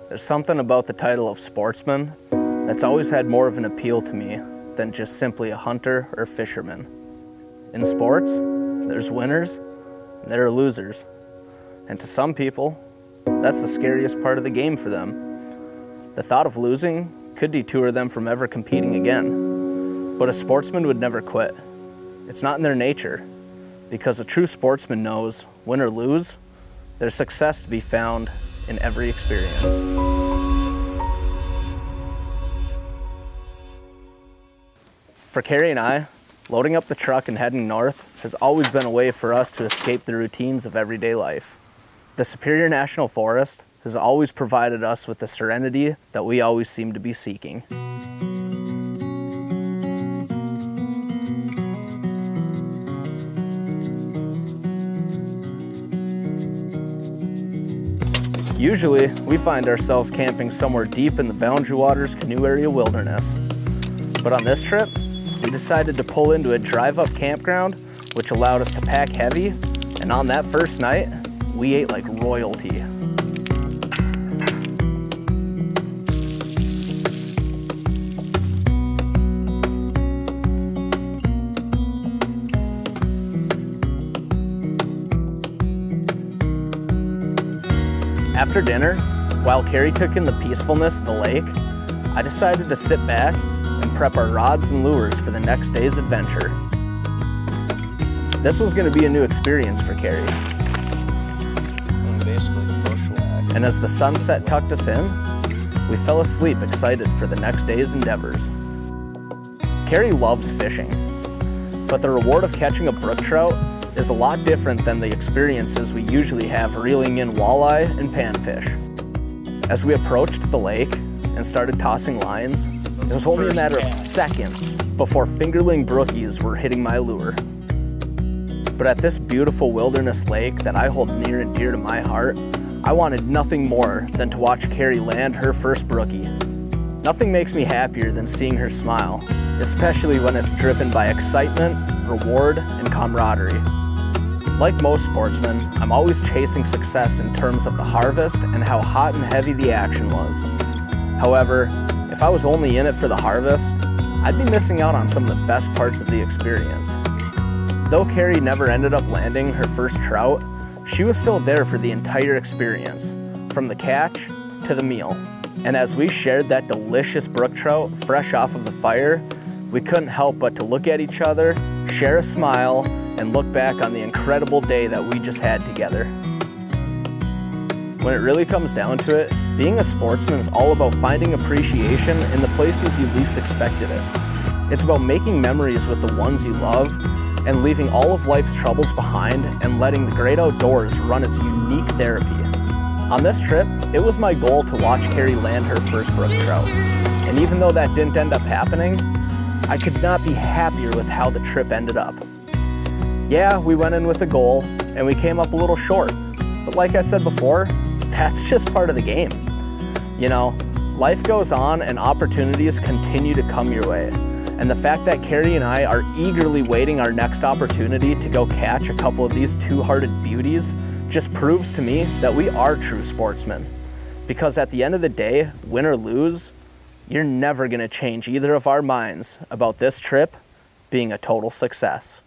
There's something about the title of sportsman that's always had more of an appeal to me than just simply a hunter or fisherman. In sports, there's winners and there are losers. And to some people, that's the scariest part of the game for them. The thought of losing could detour them from ever competing again. But a sportsman would never quit. It's not in their nature, because a true sportsman knows, win or lose, there's success to be found in every experience. For Carrie and I, loading up the truck and heading north has always been a way for us to escape the routines of everyday life. The Superior National Forest has always provided us with the serenity that we always seem to be seeking. Usually, we find ourselves camping somewhere deep in the Boundary Waters Canoe Area wilderness. But on this trip, we decided to pull into a drive-up campground, which allowed us to pack heavy, and on that first night, we ate like royalty. After dinner, while Carrie took in the peacefulness of the lake, I decided to sit back and prep our rods and lures for the next day's adventure. This was going to be a new experience for Carrie. And as the sunset tucked us in, we fell asleep excited for the next day's endeavors. Carrie loves fishing, but the reward of catching a brook trout is a lot different than the experiences we usually have reeling in walleye and panfish. As we approached the lake and started tossing lines, it was only a matter of seconds before fingerling brookies were hitting my lure. But at this beautiful wilderness lake that I hold near and dear to my heart, I wanted nothing more than to watch Carrie land her first brookie. Nothing makes me happier than seeing her smile, especially when it's driven by excitement, reward, and camaraderie. Like most sportsmen, I'm always chasing success in terms of the harvest and how hot and heavy the action was. However, if I was only in it for the harvest, I'd be missing out on some of the best parts of the experience. Though Carrie never ended up landing her first trout, she was still there for the entire experience, from the catch to the meal. And as we shared that delicious brook trout fresh off of the fire, we couldn't help but to look at each other, share a smile, and look back on the incredible day that we just had together. When it really comes down to it, being a sportsman is all about finding appreciation in the places you least expected it. It's about making memories with the ones you love and leaving all of life's troubles behind and letting the great outdoors run its unique therapy. On this trip, it was my goal to watch Carrie land her first brook trout. And even though that didn't end up happening, I could not be happier with how the trip ended up. Yeah, we went in with a goal and we came up a little short. But like I said before, that's just part of the game. You know, life goes on and opportunities continue to come your way. And the fact that Carrie and I are eagerly waiting our next opportunity to go catch a couple of these two-hearted beauties just proves to me that we are true sportsmen. Because at the end of the day, win or lose, you're never gonna change either of our minds about this trip being a total success.